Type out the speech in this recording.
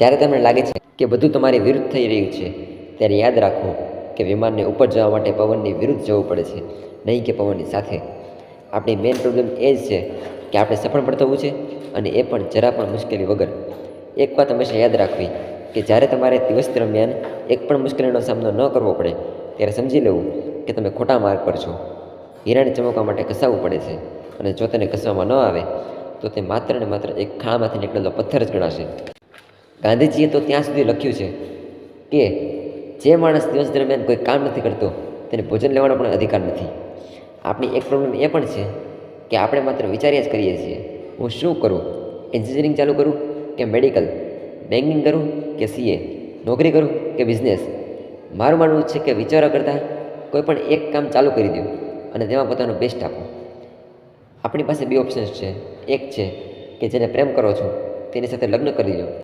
જ્યારે તમને લાગે છે કે બધું તમારી વિરુદ્ધ થઈ રહ્યું છે, ત્યારે યાદ રાખો કે વિમાનને ઉપર જવા માટે પવનની વિરુદ્ધ જવું પડે છે, નહીં કે પવનની સાથે. આપણી મેઇન પ્રોબ્લેમ એ જ છે કે આપણે સફળ પણ થવું છે, અને એ પણ જરા પણ મુશ્કેલી વગર. એક વાત હંમેશા યાદ રાખવી કે જ્યારે તમારે દિવસ દરમિયાન એક પણ મુશ્કેલીનો સામનો ન કરવો પડે, ત્યારે સમજી લેવું કે તમે ખોટા માર્ગ પર છો. હીરાને ચમકવા માટે ઘસાવવું પડે છે, અને જો તેને ઘસવામાં ન આવે તો તે માત્ર ને માત્ર એક ખાણમાંથી નીકળેલો પથ્થર જ ગણાશે. ગાંધીજીએ તો ત્યાં સુધી લખ્યું છે કે જે માણસ દિવસ દરમિયાન કોઈ કામ નથી કરતો તેને ભોજન લેવાનો પણ અધિકાર નથી. આપણી એક પ્રોબ્લેમ એ પણ છે કે આપણે માત્ર વિચાર્યા જ કરીએ છીએ, હું શું કરું? એન્જિનિયરિંગ ચાલુ કરું કે મેડિકલ? બેન્કિંગ કરું કે સીએ? નોકરી કરું કે બિઝનેસ? મારું માનવું છે કે વિચારવા કરતાં કોઈ પણ એક કામ ચાલુ કરી દો અને તેમાં પોતાનો બેસ્ટ આપો. આપણી પાસે બે ઓપ્શન્સ છે. એક છે કે જેને પ્રેમ કરો છો તેની સાથે લગ્ન કરી લો,